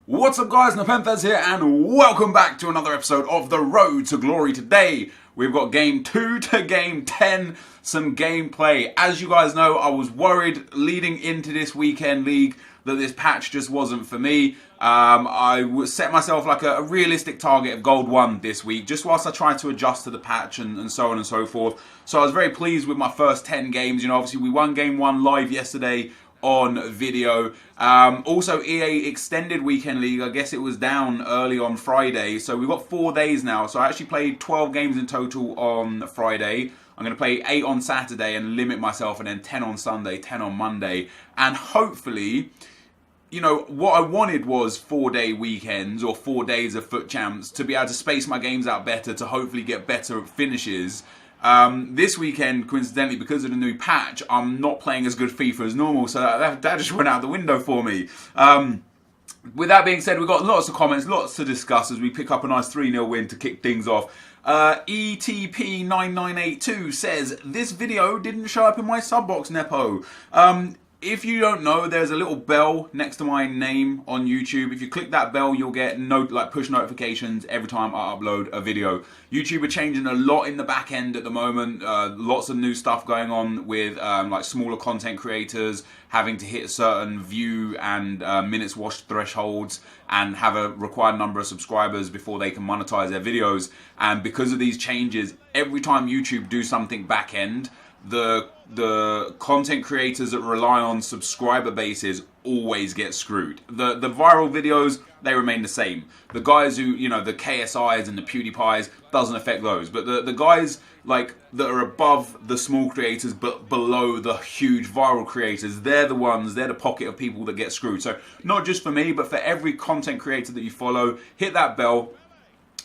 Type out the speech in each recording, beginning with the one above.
What's up guys, NepentheZ here and welcome back to another episode of The Road to Glory. Today we've got game 2 to game 10, some gameplay. As you guys know, I was worried leading into this weekend league that this patch just wasn't for me. I set myself like a realistic target of gold 1 this week, just whilst I tried to adjust to the patch and so on and so forth. So I was very pleased with my first 10 games. You know, obviously we won game 1 live yesterday on video. Also EA extended weekend league. I guess it was down early on Friday, so we've got 4 days now. So I actually played 12 games in total on Friday. I'm going to play 8 on Saturday and limit myself, and then 10 on Sunday, 10 on Monday, and hopefully, you know, what I wanted was 4-day weekends or 4 days of FUT Champs to be able to space my games out better, to hopefully get better finishes. This weekend, coincidentally, because of the new patch, I'm not playing as good FIFA as normal, so that just went out the window for me. With that being said, we've got lots of comments, lots to discuss as we pick up a nice 3-0 win to kick things off. ETP9982 says, this video didn't show up in my sub box, Nepo. If you don't know, there's a little bell next to my name on YouTube. If you click that bell, you'll get push notifications every time I upload a video. YouTube are changing a lot in the back end at the moment. Lots of new stuff going on with like smaller content creators having to hit a certain view and minutes watched thresholds and have a required number of subscribers before they can monetize their videos. And because of these changes, every time YouTube do something back end, the content creators that rely on subscriber bases always get screwed. The viral videos, they remain the same. The guys who, you know, the KSIs and the PewDiePies, doesn't affect those. But the guys like that are above the small creators but below the huge viral creators, they're the pocket of people that get screwed. So not just for me, but for every content creator that you follow, hit that bell.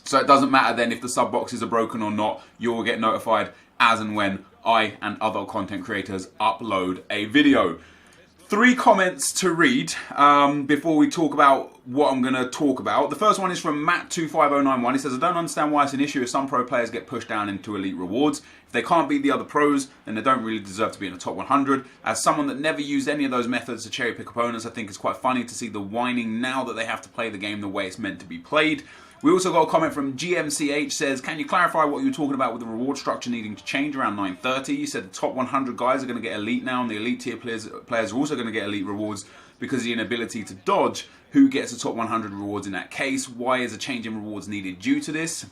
So it doesn't matter then if the sub boxes are broken or not, you will get notified as and when I and other content creators upload a video. 3 comments to read before we talk about what I'm going to talk about. The first one is from Matt25091. He says, I don't understand why it's an issue if some pro players get pushed down into elite rewards. If they can't beat the other pros, then they don't really deserve to be in the top 100. As someone that never used any of those methods to cherry pick opponents, I think it's quite funny to see the whining now that they have to play the game the way it's meant to be played. We also got a comment from GMCH, says, can you clarify what you were talking about with the reward structure needing to change around 9:30? You said the top 100 guys are going to get elite now, and the elite tier players are also going to get elite rewards because of the inability to dodge. Who gets the top 100 rewards in that case? Why is a change in rewards needed due to this?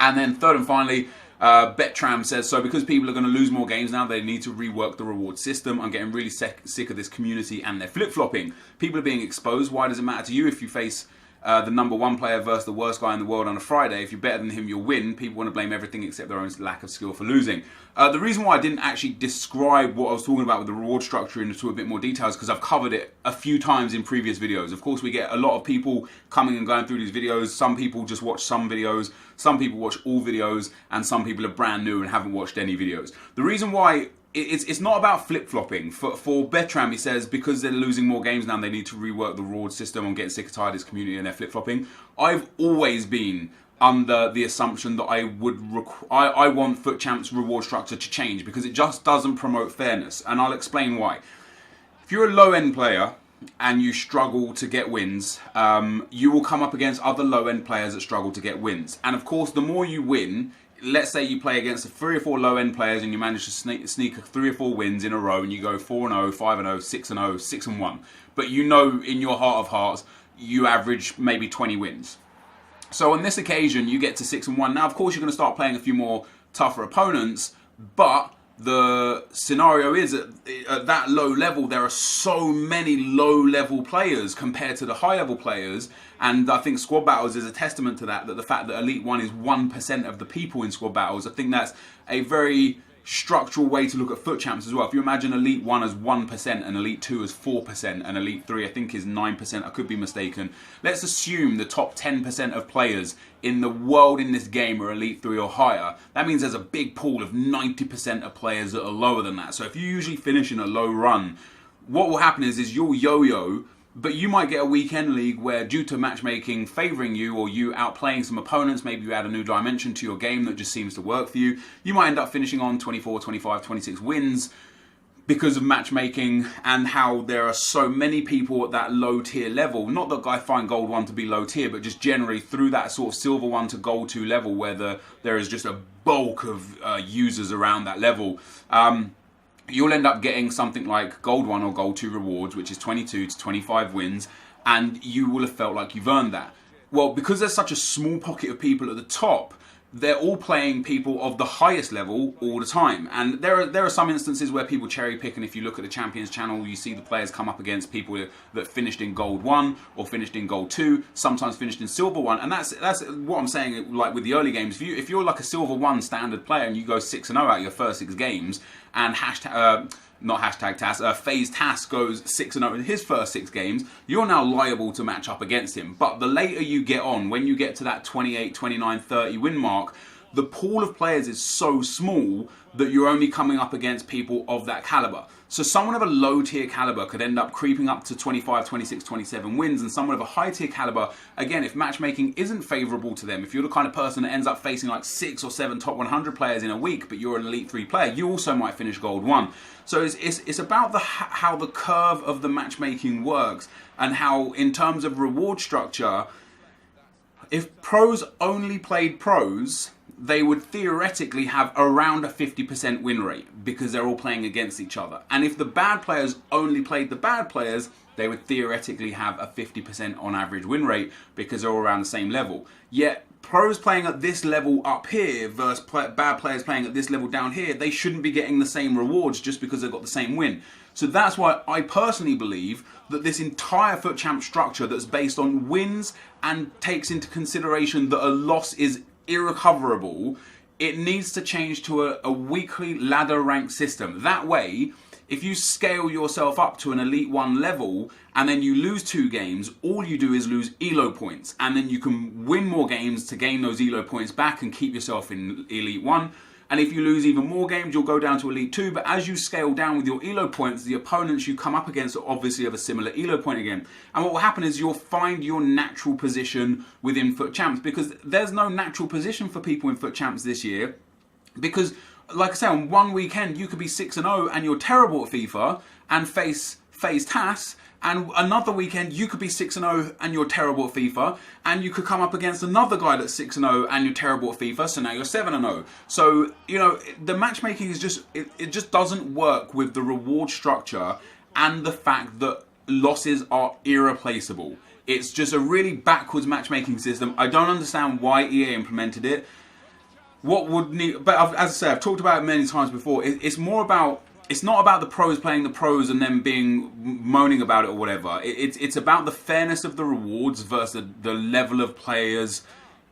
And then third and finally, Bettram says, so because people are going to lose more games now, they need to rework the reward system. I'm getting really sick of this community and their flip-flopping. People are being exposed. Why does it matter to you if you face the number 1 player versus the worst guy in the world on a Friday? If you're better than him, you'll win. People want to blame everything except their own lack of skill for losing. The reason why I didn't actually describe what I was talking about with the reward structure into a bit more detail is because I've covered it a few times in previous videos. Of course, we get a lot of people coming and going through these videos. Some people just watch some videos, some people watch all videos, and some people are brand new and haven't watched any videos. The reason why it's not about flip-flopping. For Bettram, he says, because they're losing more games now, they need to rework the reward system and get sick and tired of this community and their flip-flopping. I've always been under the assumption that I want FUT Champs reward structure to change because it just doesn't promote fairness, and I'll explain why. If you're a low-end player and you struggle to get wins, you will come up against other low-end players that struggle to get wins. And of course, the more you win, let's say you play against 3 or 4 low-end players and you manage to sneak 3 or 4 wins in a row and you go 4-0, 5-0, 6-0, 6-1. But you know in your heart of hearts, you average maybe 20 wins. So on this occasion, you get to 6-1. Now, of course, you're going to start playing a few more tougher opponents, but the scenario is at that low level, there are so many low-level players compared to the high-level players, and I think squad battles is a testament to that, the fact that Elite 1 is 1% of the people in squad battles. I think that's a very structural way to look at FUT Champs as well. If you imagine Elite 1 as 1% and Elite 2 as 4% and Elite 3 I think is 9%, I could be mistaken. Let's assume the top 10% of players in the world in this game are Elite 3 or higher. That means there's a big pool of 90% of players that are lower than that. So if you usually finish in a low run, what will happen is you'll yo-yo, but you might get a weekend league where, due to matchmaking favouring you or you outplaying some opponents, maybe you add a new dimension to your game that just seems to work for you, you might end up finishing on 24, 25, 26 wins. because of matchmaking and how there are so many people at that low tier level. Not that I find Gold 1 to be low tier, but just generally through that sort of Silver 1 to Gold 2 level where there is just a bulk of users around that level. You'll end up getting something like Gold 1 or Gold 2 rewards, which is 22 to 25 wins, and you will have felt like you've earned that. Well, because there's such a small pocket of people at the top, they're all playing people of the highest level all the time. And there are some instances where people cherry pick, and if you look at the Champions channel, you see the players come up against people that finished in Gold 1 or finished in Gold 2, sometimes finished in Silver 1. And that's what I'm saying, like with the early games. If you're like a Silver 1 standard player and you go 6-0 out your first 6 games, and NepentheZ goes 6-0 in his first 6 games, you're now liable to match up against him. But the later you get on, when you get to that 28, 29, 30 win mark, the pool of players is so small that you're only coming up against people of that caliber. So someone of a low tier caliber could end up creeping up to 25, 26, 27 wins, and someone of a high tier caliber, again, if matchmaking isn't favourable to them, if you're the kind of person that ends up facing like 6 or 7 top 100 players in a week, but you're an Elite 3 player, you also might finish Gold 1. So it's about how the curve of the matchmaking works, and how in terms of reward structure, if pros only played pros, they would theoretically have around a 50% win rate because they're all playing against each other. And if the bad players only played the bad players, they would theoretically have a 50% on average win rate because they're all around the same level. Yet pros playing at this level up here versus bad players playing at this level down here, they shouldn't be getting the same rewards just because they've got the same win. So that's why I personally believe that this entire FUT Champ structure that's based on wins and takes into consideration that a loss is irrecoverable, it needs to change to a weekly ladder rank system. That way, if you scale yourself up to an Elite 1 level and then you lose 2 games, all you do is lose ELO points, and then you can win more games to gain those ELO points back and keep yourself in Elite 1. And if you lose even more games, you'll go down to Elite 2. But as you scale down with your ELO points, the opponents you come up against are obviously of a similar ELO point again. And what will happen is you'll find your natural position within FUT Champs, because there's no natural position for people in FUT Champs this year. Because, like I say, on one weekend, you could be 6-0 and you're terrible at FIFA and face TAS. And another weekend, you could be 6-0 and you're terrible at FIFA, and you could come up against another guy that's 6-0 and you're terrible at FIFA, so now you're 7-0. So, you know, the matchmaking is just, it just doesn't work with the reward structure and the fact that losses are irreplaceable. It's just a really backwards matchmaking system. I don't understand why EA implemented it. What would need, but as I say, I've talked about it many times before, it's more about, it's not about the pros playing the pros and then moaning about it or whatever. It's about the fairness of the rewards versus the level of players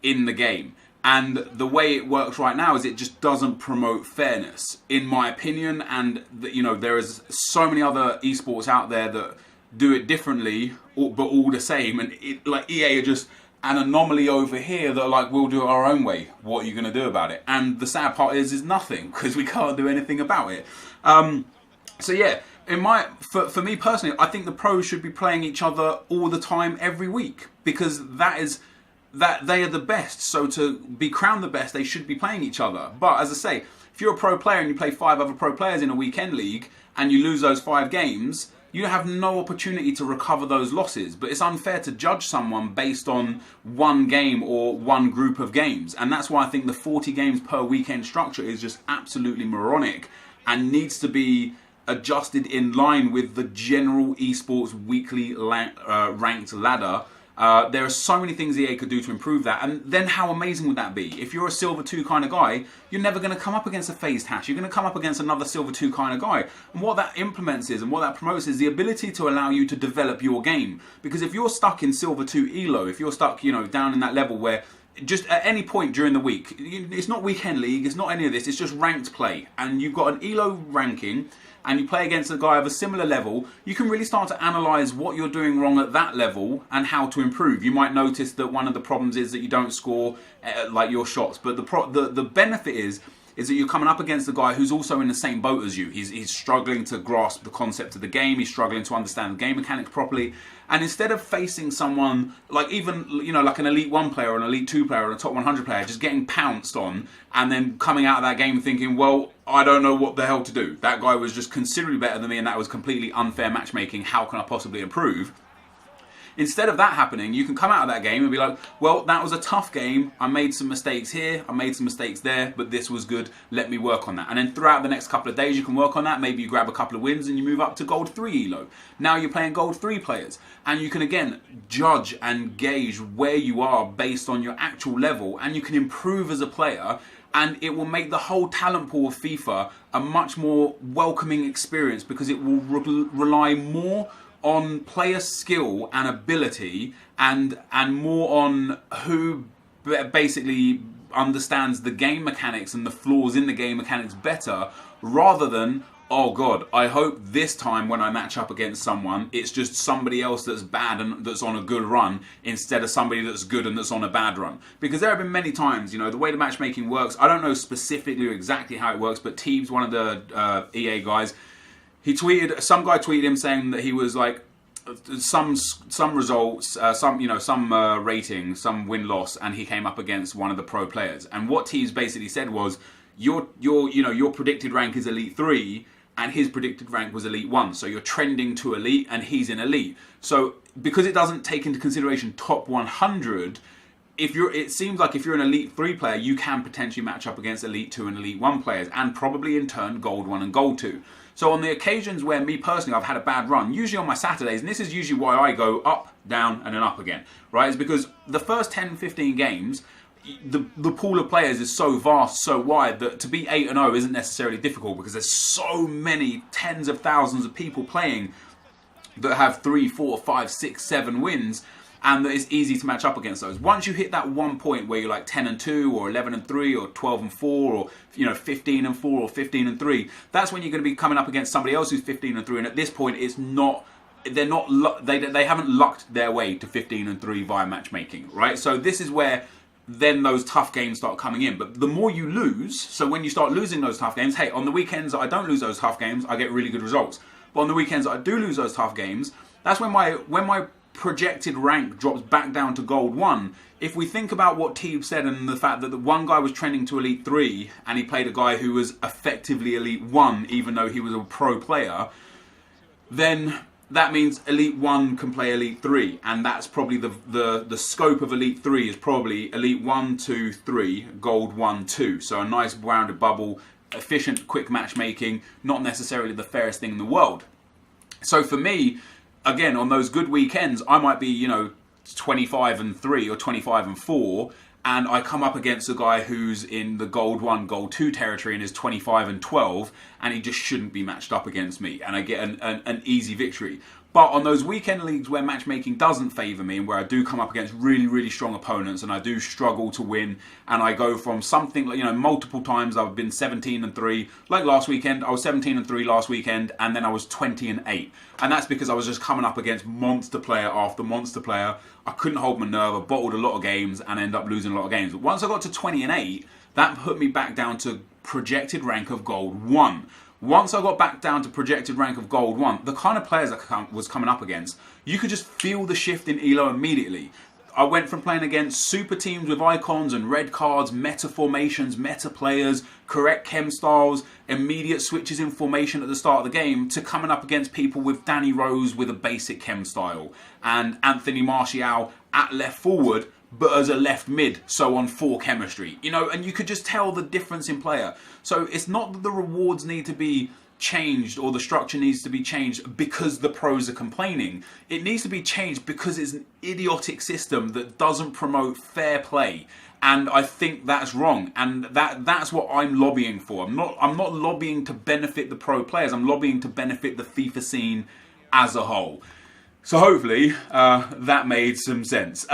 in the game. And the way it works right now is it just doesn't promote fairness, in my opinion. And you know, there is so many other esports out there that do it differently, but all the same. And like EA are just an anomaly over here that are like, we'll do it our own way. What are you going to do about it? And the sad part is nothing, because we can't do anything about it. So yeah, for me personally, I think the pros should be playing each other all the time, every week, because that they are the best. So to be crowned the best, they should be playing each other. But as I say, if you're a pro player and you play 5 other pro players in a weekend league and you lose those 5 games, you have no opportunity to recover those losses. But it's unfair to judge someone based on one game or one group of games. And that's why I think the 40 games per weekend structure is just absolutely moronic and needs to be adjusted in line with the general esports weekly ranked ladder. There are so many things EA could do to improve that, and then how amazing would that be? If you're a Silver 2 kind of guy, you're never going to come up against a FaZe Tash. You're going to come up against another Silver 2 kind of guy. And what that implements is, and what that promotes is the ability to allow you to develop your game. Because if you're stuck in Silver 2 ELO, if you're stuck, you know, down in that level where just at any point during the week, it's not weekend league, it's not any of this, it's just ranked play, and you've got an ELO ranking, and you play against a guy of a similar level, you can really start to analyse what you're doing wrong at that level and how to improve. You might notice that one of the problems is that you don't score like your shots, but the benefit is that you're coming up against a guy who's also in the same boat as you. He's struggling to grasp the concept of the game, he's struggling to understand the game mechanics properly, And instead of facing someone like even, you know, like an Elite 1 player or an Elite 2 player or a top 100 player, just getting pounced on and then coming out of that game thinking, well, I don't know what the hell to do. That guy was just considerably better than me and that was completely unfair matchmaking. How can I possibly improve? Instead of that happening, you can come out of that game and be like, well, that was a tough game. I made some mistakes here. I made some mistakes there, but this was good. Let me work on that. And then throughout the next couple of days, you can work on that. Maybe you grab a couple of wins and you move up to Gold 3 ELO. Now you're playing Gold 3 players. And you can, again, judge and gauge where you are based on your actual level. And you can improve as a player. And it will make the whole talent pool of FIFA a much more welcoming experience because it will rely more on player skill and ability and more on who basically understands the game mechanics and the flaws in the game mechanics better, rather than, oh god, I hope this time when I match up against someone it's just somebody else that's bad and that's on a good run instead of somebody that's good and that's on a bad run. Because there have been many times, you know, the way the matchmaking works, I don't know specifically exactly how it works, but Teebs, one of the EA guys, some guy tweeted him saying that he was like some results, some rating, some win-loss, and he came up against one of the pro players. And what Teebs basically said was, your predicted rank is Elite 3 and his predicted rank was Elite 1. So you're trending to Elite and he's in Elite. So because it doesn't take into consideration top 100, it seems like if you're an Elite 3 player, you can potentially match up against Elite 2 and Elite 1 players, and probably in turn Gold 1 and Gold 2. So on the occasions where me personally, I've had a bad run, usually on my Saturdays, and this is usually why I go up, down, and then up again, right? It's because the first 10, 15 games, the pool of players is so vast, so wide, that to be 8-0 isn't necessarily difficult because there's so many tens of thousands of people playing that have 3, 4, 5, 6, 7 wins, and that it's easy to match up against those. Once you hit that one point where you're like 10-2 or 11-3 or 12-4 or 15-4 or 15-3, that's when you're going to be coming up against somebody else who's 15-3, and at this point it's not, they haven't lucked their way to 15-3 via matchmaking, right? So this is where then those tough games start coming in. But the more you lose, so when you start losing those tough games, hey, on the weekends that I don't lose those tough games, I get really good results. But on the weekends that I do lose those tough games, that's when my projected rank drops back down to Gold 1. If we think about what Teeb said and the fact that the one guy was trending to Elite 3 and he played a guy who was effectively Elite 1 even though he was a pro player, then that means Elite 1 can play Elite 3, and that's probably the scope of Elite 3 is probably Elite 1, 2, 3, Gold 1, 2. So a nice rounded bubble, efficient, quick matchmaking, not necessarily the fairest thing in the world. So for me, again, on those good weekends, I might be, 25-3 or 25-4, and I come up against a guy who's in the Gold 1, Gold 2 territory and is 25-12, and he just shouldn't be matched up against me, and I get an easy victory. But on those weekend leagues where matchmaking doesn't favour me and where I do come up against really, really strong opponents and I do struggle to win, and I go from something like, multiple times I've been 17-3. Like last weekend, I was 17-3 last weekend, and then I was 20-8. And that's because I was just coming up against monster player after monster player. I couldn't hold my nerve, I bottled a lot of games and ended up losing a lot of games. But once I got to 20-8, that put me back down to projected rank of Gold 1. Once I got back down to projected rank of Gold 1, the kind of players I was coming up against, you could just feel the shift in ELO immediately. I went from playing against super teams with icons and red cards, meta formations, meta players, correct chem styles, immediate switches in formation at the start of the game, to coming up against people with Danny Rose with a basic chem style and Anthony Martial at left forward but as a left mid, so on 4 chemistry, and you could just tell the difference in player. So it's not that the rewards need to be changed or the structure needs to be changed because the pros are complaining. It needs to be changed because it's an idiotic system that doesn't promote fair play, and I think that's wrong, and that's what I'm lobbying for. I'm not lobbying to benefit the pro players, I'm lobbying to benefit the FIFA scene as a whole. So hopefully that made some sense.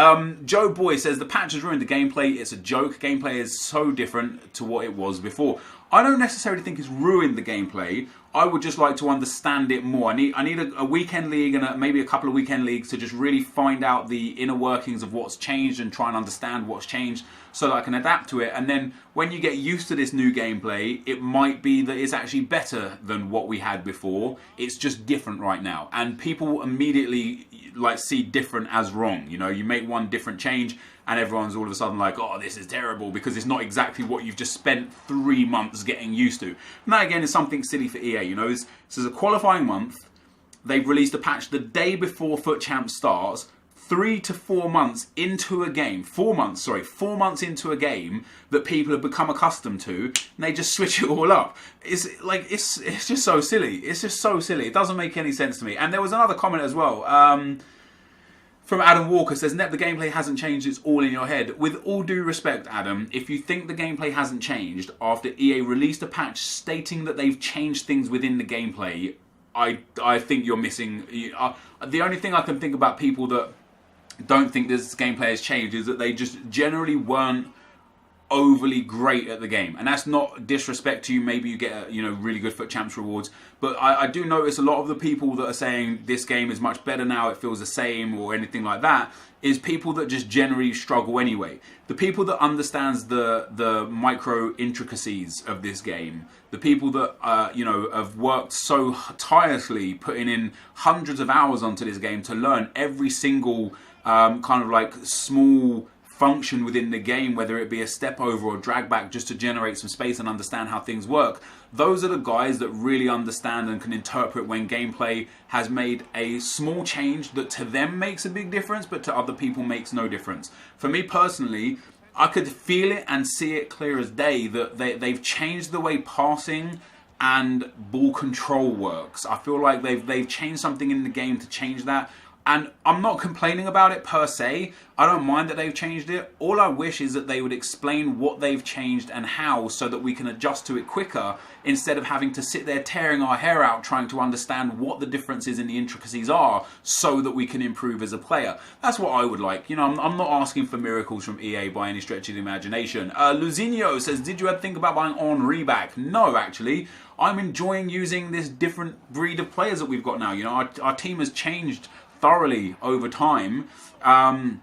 Joe Boy says the patch has ruined the gameplay. It's a joke. Gameplay is so different to what it was before. I don't necessarily think it's ruined the gameplay. I would just like to understand it more. I need a weekend league and maybe a couple of weekend leagues to just really find out the inner workings of what's changed and try and understand what's changed so that I can adapt to it. And then when you get used to this new gameplay, it might be that it's actually better than what we had before. It's just different right now. And people immediately like see different as wrong. You know, you make one different change and everyone's all of a sudden like, oh, this is terrible because it's not exactly what you've just spent 3 months getting used to. And that again is something silly for EA. You know, this is a qualifying month. They've released a patch the day before FUT Champ starts, 3 to 4 months into a game, 4 months into a game that people have become accustomed to, and they just switch it all up. It's like, it's just so silly. It's just so silly. It doesn't make any sense to me. And there was another comment as well. From Adam Walker, says, Nep, the gameplay hasn't changed, it's all in your head. With all due respect, Adam, if you think the gameplay hasn't changed after EA released a patch stating that they've changed things within the gameplay, I think you're missing. The only thing I can think about people that don't think this gameplay has changed is that they just generally weren't overly great at the game, and that's not disrespect to you. Maybe you get really good FUT Champs rewards, but I do notice a lot of the people that are saying this game is much better now, it feels the same or anything like that, is people that just generally struggle anyway. The people that understands the micro intricacies of this game, the people that have worked so tirelessly, putting in hundreds of hours onto this game to learn every single kind of like small function within the game, whether it be a step over or drag back, just to generate some space and understand how things work. Those are the guys that really understand and can interpret when gameplay has made a small change that to them makes a big difference, but to other people makes no difference. For me personally, I could feel it and see it clear as day that they've changed the way passing and ball control works. I feel like they've changed something in the game to change that. And I'm not complaining about it per se. I don't mind that they've changed it. All I wish is that they would explain what they've changed and how, so that we can adjust to it quicker, instead of having to sit there tearing our hair out trying to understand what the differences in the intricacies are so that we can improve as a player. That's what I would like. You know, I'm not asking for miracles from EA by any stretch of the imagination. Luzinho says, did you ever think about buying Henri back? No, actually. I'm enjoying using this different breed of players that we've got now. You know, our team has changed thoroughly over time, and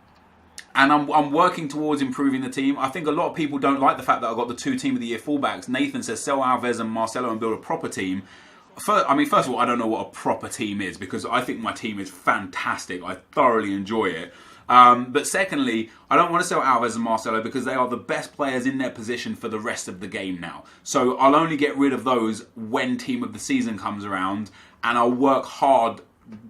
I'm working towards improving the team. I think a lot of people don't like the fact that I've got the 2 Team of the Year fullbacks. Nathan says sell Alves and Marcelo and build a proper team. First of all, I don't know what a proper team is, because I think my team is fantastic. I thoroughly enjoy it. But secondly, I don't want to sell Alves and Marcelo because they are the best players in their position for the rest of the game now. So I'll only get rid of those when Team of the Season comes around, and I'll work hard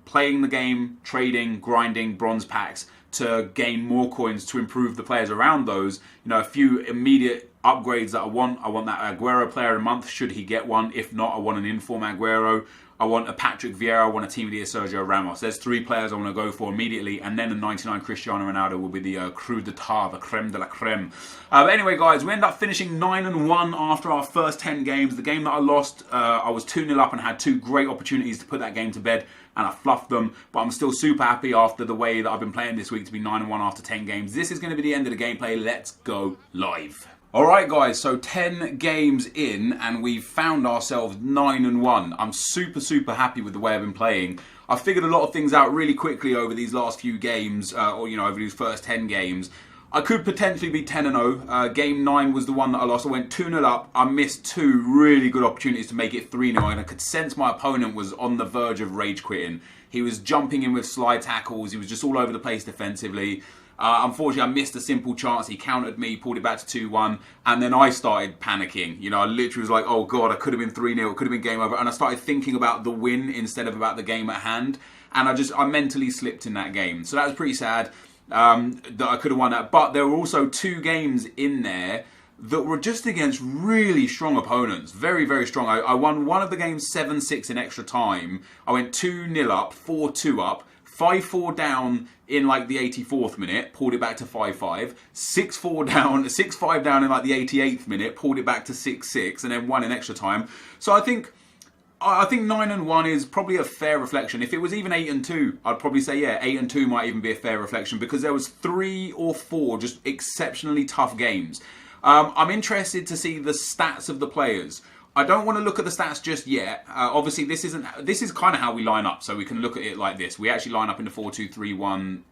playing the game, trading, grinding bronze packs to gain more coins to improve the players around those. You know, a few immediate upgrades that I want. I want that Aguero player of the month, should he get one. If not, I want an inform Aguero. I want a Patrick Vieira. I want a Team of the Year Sergio Ramos. There's 3 players I want to go for immediately, and then a 99 Cristiano Ronaldo will be the cru de tar, the creme de la creme. But anyway, guys, we end up finishing 9-1 after our first 10 games. The game that I lost, I was 2-0 up and had 2 great opportunities to put that game to bed, and I fluffed them, but I'm still super happy after the way that I've been playing this week to be 9-1 after 10 games. This is going to be the end of the gameplay. Let's go live. Alright guys, so 10 games in and we've found ourselves 9-1. I'm super happy with the way I've been playing. I figured a lot of things out really quickly over these last few games, over these first 10 games. I could potentially be 10-0. Game 9 was the one that I lost. I went 2-0 up. I missed 2 really good opportunities to make it 3-0, and I could sense my opponent was on the verge of rage quitting. He was jumping in with slide tackles. He was just all over the place defensively. Unfortunately, I missed a simple chance. He countered me, pulled it back to 2-1, and then I started panicking. You know, I literally was like, oh God, I could have been 3-0, it could have been game over. And I started thinking about the win instead of about the game at hand. And I mentally slipped in that game. So that was pretty sad, that I could have won that. But there were also 2 games in there that were just against really strong opponents. Very strong. I won one of the games 7-6 in extra time. I went 2-0 up, 4-2 up, 5-4 down in like the 84th minute, pulled it back to 5-5, 6-4 down, 6-5 down in like the 88th minute, pulled it back to 6-6, and then won in extra time. So I think 9-1 is probably a fair reflection. If it was even 8-2, I'd probably say, yeah, 8-2 might even be a fair reflection, because there was 3 or 4 just exceptionally tough games. I'm interested to see the stats of the players. I don't want to look at the stats just yet. Obviously, this is kind of how we line up, so we can look at it like this. We actually line up in the 4-2-3-1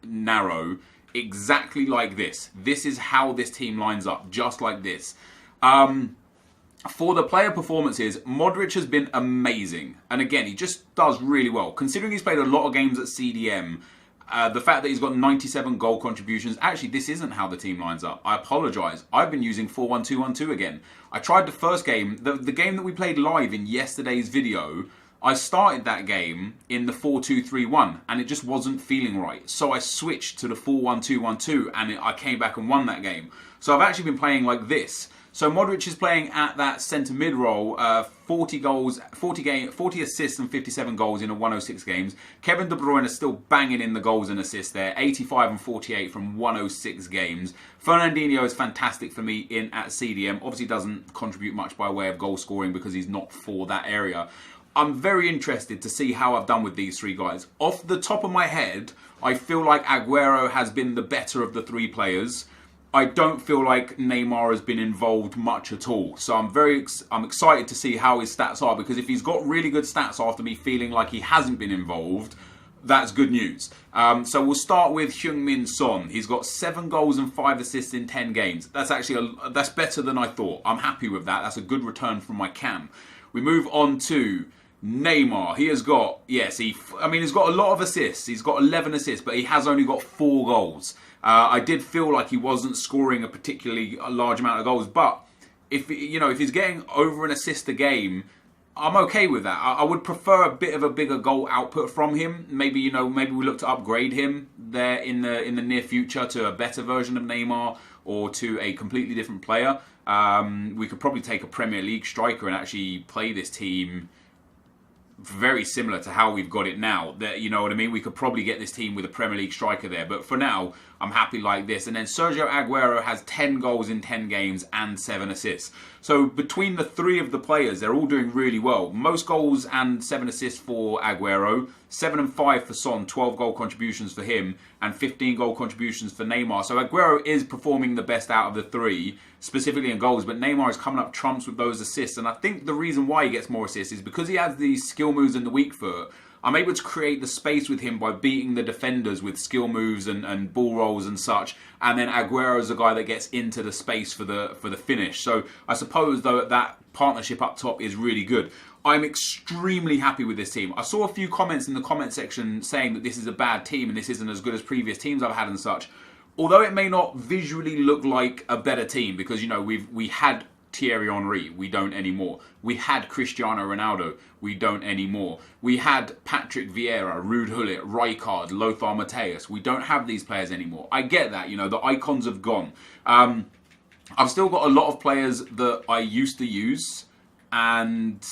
narrow, exactly like this. This is how this team lines up, just like this. For the player performances, Modric has been amazing. And again, he just does really well. Considering he's played a lot of games at CDM, the fact that he's got 97 goal contributions, actually this isn't how the team lines up. I apologise. I've been using 4-1-2-1-2 again. I tried the first game, the game that we played live in yesterday's video, I started that game in the 4-2-3-1 and it just wasn't feeling right. So I switched to the 4-1-2-1-2 and I came back and won that game. So I've actually been playing like this. So Modric is playing at that centre mid role, 40 goals, 40 assists and 57 goals in a 106 games. Kevin De Bruyne is still banging in the goals and assists there, 85 and 48 from 106 games. Fernandinho is fantastic for me in at CDM. Obviously doesn't contribute much by way of goal scoring because he's not for that area. I'm very interested to see how I've done with these three guys. Off the top of my head, I feel like Aguero has been the better of the three players. I don't feel like Neymar has been involved much at all. So I'm excited to see how his stats are, because if he's got really good stats after me feeling like he hasn't been involved, that's good news. So we'll start with Heung-min Son. He's got 7 goals and 5 assists in 10 games. That's actually that's better than I thought. I'm happy with that. That's a good return from my cam. We move on to Neymar. He has got, he's got a lot of assists. He's got 11 assists, but he has only got 4 goals. I did feel like he wasn't scoring a particularly large amount of goals, but if he's getting over an assist a game, I'm okay with that. I would prefer a bit of a bigger goal output from him. Maybe we look to upgrade him there in the near future to a better version of Neymar or to a completely different player. We could probably take a Premier League striker and actually play this team very similar to how we've got it now. You know what I mean? We could probably get this team with a Premier League striker there. But for now, I'm happy like this. And then Sergio Aguero has 10 goals in 10 games and 7 assists. So between the three of the players, they're all doing really well. Most goals and 7 assists for Aguero. 7 and 5 for Son, 12 goal contributions for him, and 15 goal contributions for Neymar. So Aguero is performing the best out of the three, specifically in goals, but Neymar is coming up trumps with those assists. And I think the reason why he gets more assists is because he has these skill moves in the weak foot. I'm able to create the space with him by beating the defenders with skill moves and ball rolls and such. And then Aguero is the guy that gets into the space for the finish. So I suppose though that partnership up top is really good. I'm extremely happy with this team. I saw a few comments in the comment section saying that this is a bad team and this isn't as good as previous teams I've had and such. Although it may not visually look like a better team, because we had Thierry Henry, we don't anymore. We had Cristiano Ronaldo, we don't anymore. We had Patrick Vieira, Ruud Gullit, Rijkaard, Lothar Matthäus. We don't have these players anymore. I get that, the icons have gone. I've still got a lot of players that I used to use and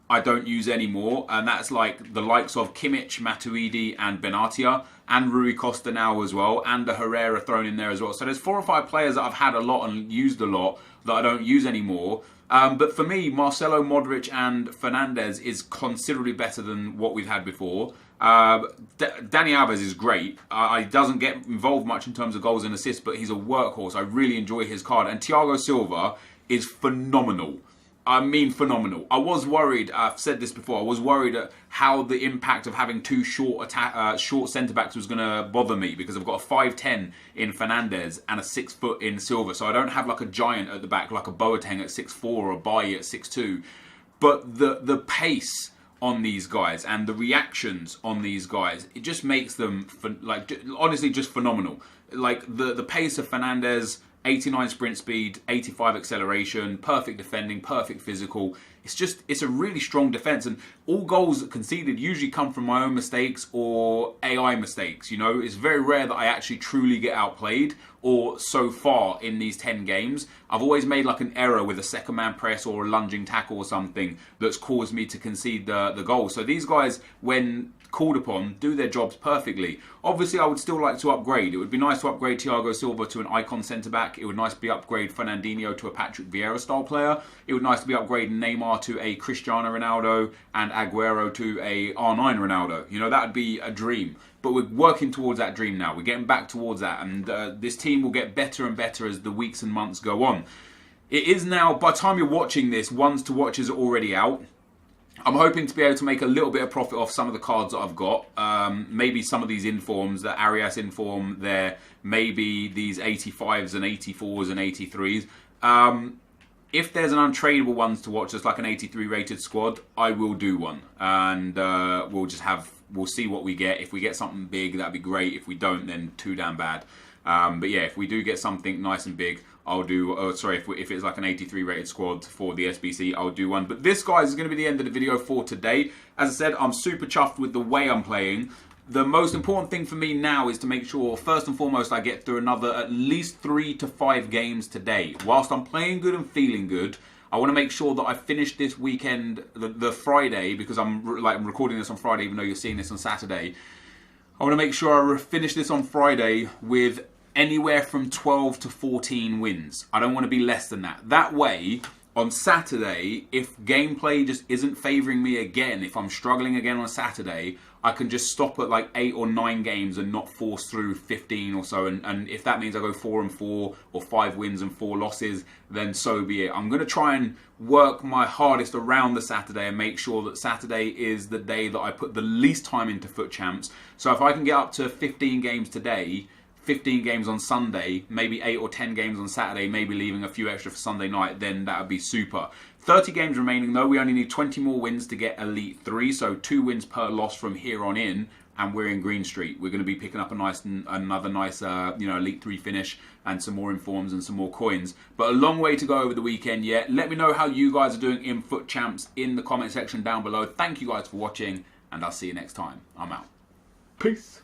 I don't use anymore, and that's like the likes of Kimmich, Matuidi and Benatia, and Rui Costa now as well, and the Herrera thrown in there as well. So there's 4 or 5 players that I've had a lot and used a lot that I don't use anymore. But for me, Marcelo, Modric and Fernandes is considerably better than what we've had before. Dani Alves is great. He doesn't get involved much in terms of goals and assists, but he's a workhorse. I really enjoy his card. And Thiago Silva is phenomenal. I mean phenomenal. I was worried, I've said this before, I was worried at how the impact of having 2 short centre-backs was going to bother me, because I've got a 5'10" in Fernandes and a 6 foot in Silva, so I don't have like a giant at the back like a Boateng at 6'4" or a Bailly at 6'2". But the pace on these guys and the reactions on these guys, it just makes them, honestly, just phenomenal. Like the pace of Fernandes, 89 sprint speed, 85 acceleration, perfect defending, perfect physical. It's a really strong defence, and all goals conceded usually come from my own mistakes or AI mistakes. It's very rare that I actually truly get outplayed, or so far in these 10 games, I've always made like an error with a second man press or a lunging tackle or something that's caused me to concede the goal. So these guys, when called upon, do their jobs perfectly. Obviously, I would still like to upgrade. It would be nice to upgrade Thiago Silva to an icon centre-back. It would be nice to be upgrade Fernandinho to a Patrick Vieira style player. It would be nice to be upgrading Neymar to a Cristiano Ronaldo and Aguero to a R9 Ronaldo. That would be a dream. But we're working towards that dream now. We're getting back towards that. And this team will get better and better as the weeks and months go on. It is now, by the time you're watching this, ones to watch is already out. I'm hoping to be able to make a little bit of profit off some of the cards that I've got. Maybe some of these informs, the Arias inform there, maybe these 85s and 84s and 83s. If there's an untradeable ones to watch, just like an 83 rated squad, I will do one. And we'll see what we get. If we get something big, that'd be great. If we don't, then too damn bad. But yeah, if we do get something nice and big, I'll do, if it's like an 83 rated squad for the SBC, I'll do one. But this, guys, is going to be the end of the video for today. As I said, I'm super chuffed with the way I'm playing. The most important thing for me now is to make sure, first and foremost, I get through another at least 3 to 5 games today. Whilst I'm playing good and feeling good, I want to make sure that I finish this weekend, the Friday, because I'm recording this on Friday, even though you're seeing this on Saturday. I want to make sure I finish this on Friday with anywhere from 12 to 14 wins. I don't want to be less than that. That way, on Saturday, if gameplay just isn't favouring me again, if I'm struggling again on Saturday, I can just stop at like 8 or 9 games and not force through 15 or so. And if that means I go 4-4 or 5 wins and 4 losses, then so be it. I'm going to try and work my hardest around the Saturday and make sure that Saturday is the day that I put the least time into Foot Champs. So if I can get up to 15 games today, 15 games on Sunday, maybe 8 or 10 games on Saturday, maybe leaving a few extra for Sunday night, then that would be super. 30 games remaining though. We only need 20 more wins to get Elite 3, so 2 wins per loss from here on in, and we're in Green Street. We're going to be picking up another nice Elite 3 finish and some more informs and some more coins. But a long way to go over the weekend yet. Let me know how you guys are doing in Foot Champs in the comment section down below. Thank you guys for watching, and I'll see you next time. I'm out. Peace.